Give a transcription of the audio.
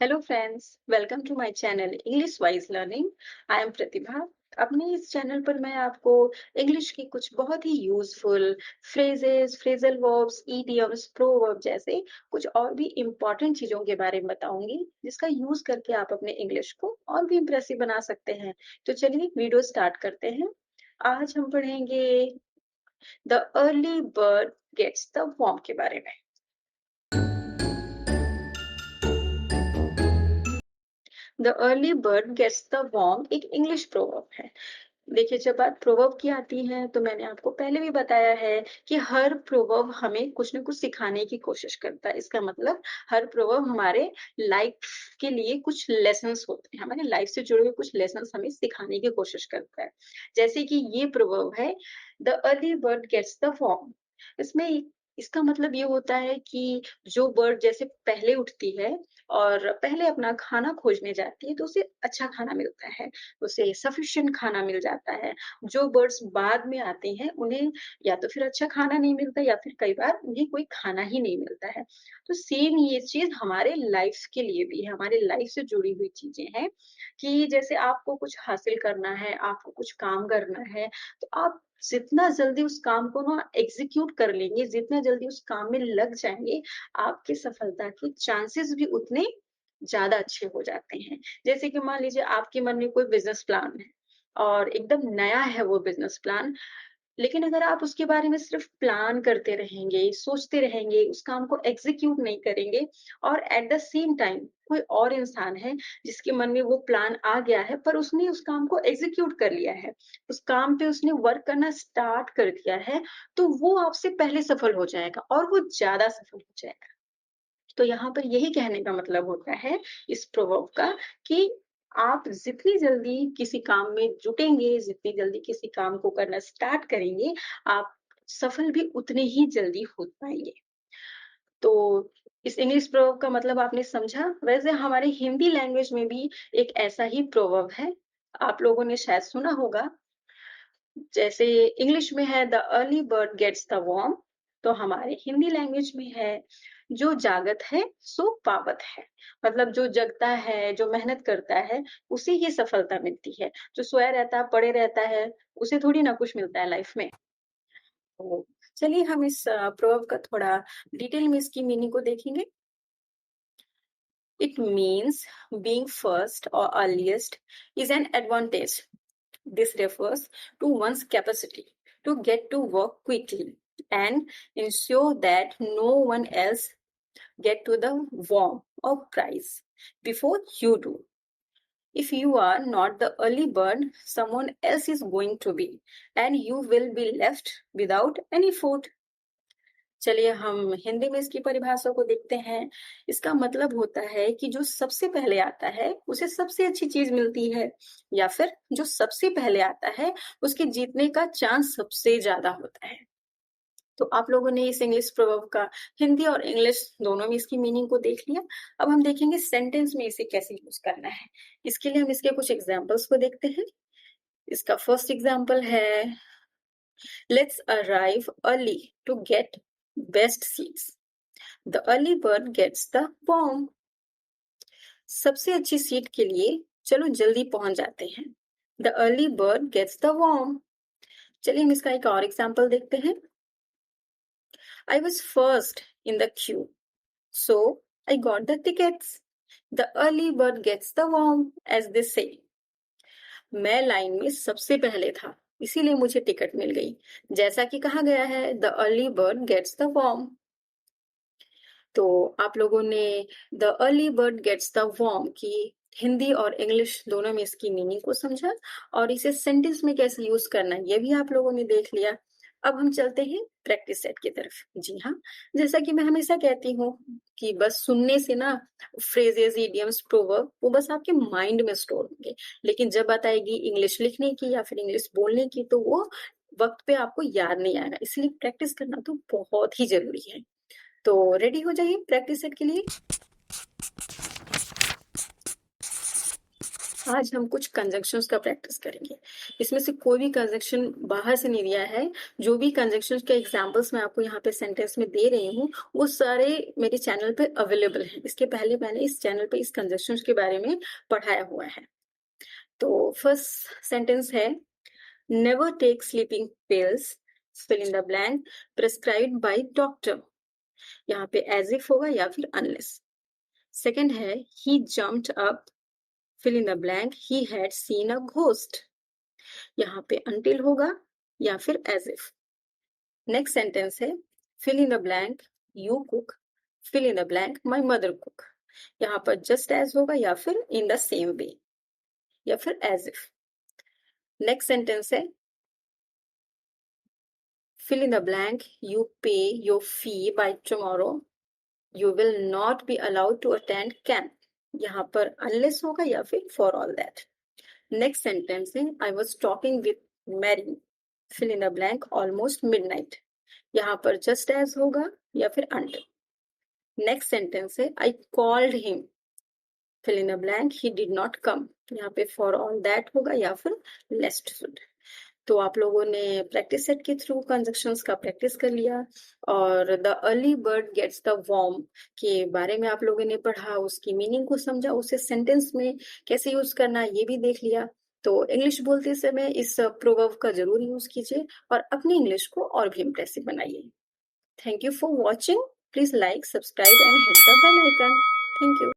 Hello friends, welcome to my channel English wise learning. I am Pratibha. अपने इस channel पर मैं आपको इंग्लिश की कुछ बहुत ही useful phrases, phrasal verbs, idioms, proverb जैसे कुछ और भी इम्पोर्टेंट चीजों के बारे में बताऊंगी, जिसका यूज करके आप अपने इंग्लिश को और भी इम्प्रेसिव बना सकते हैं। तो चलिए वीडियो स्टार्ट करते हैं। आज हम पढ़ेंगे the early bird gets the worm के बारे में। The early bird gets the worm एक इंग्लिश प्रोवर्ब है। देखिए, जब बात प्रोवर्ब की आती है तो मैंने आपको पहले भी बताया है कि हर प्रोवर्ब हमें कुछ ना कुछ सिखाने की कोशिश करता है। इसका मतलब हर प्रोवर्ब हमारे लाइफ के लिए कुछ लेसन्स होते हैं, हमारे लाइफ से जुड़े हुए कुछ लेसन्स हमें सिखाने की कोशिश करता है। जैसे कि ये प्रोवर्ब है, the early bird gets the worm. इसमें इसका मतलब ये होता है कि जो बर्ड जैसे पहले उठती है और पहले अपना खाना खोजने जाती है, तो उसे अच्छा खाना मिलता है, उसे सफिशिएंट खाना मिल जाता है। जो बर्ड्स बाद में आते हैं, उन्हें या तो फिर अच्छा खाना नहीं मिलता या फिर कई बार उन्हें कोई खाना ही नहीं मिलता है। तो सेम ये चीज़ हमारे लाइफ के लिए भी है, हमारे लाइफ से जुड़ी हुई चीज़ें हैं कि जैसे आपको कुछ हासिल करना है, आपको कुछ काम करना है, तो आप जितना जल्दी उस काम को ना एग्ज़ीक्यूट कर लेंगे, जितना जल्दी उस काम में लग जाएँगे, आपकी सफलता के चांसेस भी उतने ज़्यादा अच्छे हो जाते हैं। जैसे कि मान लीजिए आपके मन में कोई बिज़नेस प्लान है और एकदम नया है वो बिज़नेस प्लान, लेकिन अगर आप उसके बारे में सिर्फ़ प्लान करते रहेंगे, सोचते रहेंगे, उस काम को एग्ज़ीक्यूट नहीं करेंगे और एट द सेम टाइम कोई और इंसान है जिसके मन में वो प्लान आ गया है, पर उसने उस काम को एग्ज़ीक्यूट कर लिया है, उस काम पे उसने वर्क करना स्टार्ट कर दिया है, तो वो आपसे पहले सफल हो जाएगा और वो ज़्यादा सफल हो जाएगा। तो यहाँ पर यही कहने का मतलब होता है इस प्रोवर्ब का कि आप जितनी जल्दी किसी काम में जुटेंगे, जितनी जल्दी किसी काम को करना स्टार्ट करेंगे, आप सफल भी उतने ही जल्दी हो पाएँगे। तो इस इंग्लिश प्रोवर्ब का मतलब आपने समझा? वैसे हमारे हिंदी लैंग्वेज में भी एक ऐसा ही प्रोवर्ब है, आप लोगों ने शायद सुना होगा। जैसे इंग्लिश में है the early bird gets the worm, तो हमारे हिंदी लैंग्वेज में है जो जागत है सो पावत है। मतलब जो जगता है, जो मेहनत करता है, उसे ही सफलता मिलती है। जो सोया रहता है, पड़े रहता है, उसे थोड़ी ना कुछ मिलता है लाइफ में। तो चलिए हम इस प्रोवर्ब का थोड़ा डिटेल में इसकी मीनिंग को देखेंगे। इट मीन्स बीइंग फर्स्ट और earliest is an advantage. This refers to one's capacity to get to work quickly and ensure that no one else get to the warm or prize before you do. If you are not the early bird, someone else is going to be, and you will be left without any food. चलिए हम हिंदी में इसकी परिभाषा को देखते हैं। इसका मतलब होता है कि जो सबसे पहले आता है, उसे सबसे अच्छी चीज़ मिलती है, या फिर जो सबसे पहले आता है, उसके जीतने का चांस सबसे ज़्यादा होता है। तो आप लोगों ने इस इंग्लिश प्रोवर्ब का हिंदी और इंग्लिश दोनों में इसकी मीनिंग को देख लिया। अब हम देखेंगे सेंटेंस में इसे कैसे यूज़ करना है। इसके लिए हम इसके कुछ एग्ज़ाम्पल्स को देखते हैं। इसका फर्स्ट एग्ज़ाम्पल है, let's arrive early to get best seats. The early bird gets the worm. सबसे अच्छी सीट के लिए चलो जल्दी पहुंच जाते हैं. The early bird gets the worm. चलिए हम इसका एक और एग्जाम्पल देखते हैं. I was first in the queue, so I got the tickets. The early bird gets the worm, as they say. मैं लाइन में सबसे पहले था, इसीलिए मुझे टिकट मिल गई. जैसा कि कहा गया है, the early bird gets the worm. तो आप लोगों ने the early bird gets the worm की हिंदी और इंग्लिश दोनों में इसकी मीनिंग को समझा और इसे सेंटेंस में कैसे यूज करना है ये भी आप लोगों ने देख लिया. अब हम चलते हैं प्रैक्टिस सेट की तरफ. जी हाँ, जैसा कि मैं हमेशा कहती हूँ कि बस सुनने से ना फ्रेजेस, इडियम्स, प्रोवर्ब वो बस आपके माइंड में स्टोर होंगे, लेकिन जब बात आएगी इंग्लिश लिखने की या फिर इंग्लिश बोलने की तो वो वक्त पे आपको याद नहीं आएगा. इसलिए प्रैक्टिस करना तो बहुत ही जरूरी है. तो रेडी हो जाइए प्रैक्टिस सेट के लिए. आज हम कुछ कंजंक्शंस का प्रैक्टिस करेंगे। इसमें से कोई भी कंजंक्शन बाहर से नहीं दिया है। जो भी कंजंक्शंस के एग्जांपल्स मैं आपको यहाँ पे सेंटेंस में दे रही हूँ, वो सारे मेरे चैनल पे अवेलेबल हैं। इसके पहले मैंने इस चैनल पे इस कंजंक्शंस के बारे में पढ़ाया हुआ है। तो फर्स्ट सेंटेंस है, never take sleeping pills, fill in the blank, prescribed by doctor. यहाँ पे एज इफ होगा या फिर अनलेस। सेकंड है, he jumped up, fill in the blank, he had seen a ghost। यहाँ पे until होगा या फिर as if। नेक्स्ट सेंटेंस है, fill in the blank, you cook, fill in the blank, my mother cook। यहाँ पर just as होगा या फिर in the same way या फिर as if। नेक्स्ट सेंटेंस है, fill in the blank, you pay your fee by tomorrow, you will not be allowed to attend camp। यहाँ पर unless होगा या फिर for all that। Next sentence है, I was talking with Mary, fill in the blank, almost midnight. यहाँ पर just as होगा या फिर अंटिल। नेक्स्ट सेंटेंस है, I called him, fill in the blank, he did not come. यहाँ पे for all that होगा या फिर लेस्ट शुड। तो आप लोगों ने प्रैक्टिस सेट के थ्रू कंजक्शंस का प्रैक्टिस कर लिया और the early bird gets the worm के बारे में आप लोगों ने पढ़ा, उसकी मीनिंग को समझा, उसे सेंटेंस में कैसे यूज करना ये भी देख लिया। तो इंग्लिश बोलते समय इस प्रोवर्ब का जरूर यूज कीजिए और अपनी इंग्लिश को और भी इम्प्रेसिव बनाइए। Thank you for watching. Please like, subscribe and hit the bell icon. Thank you.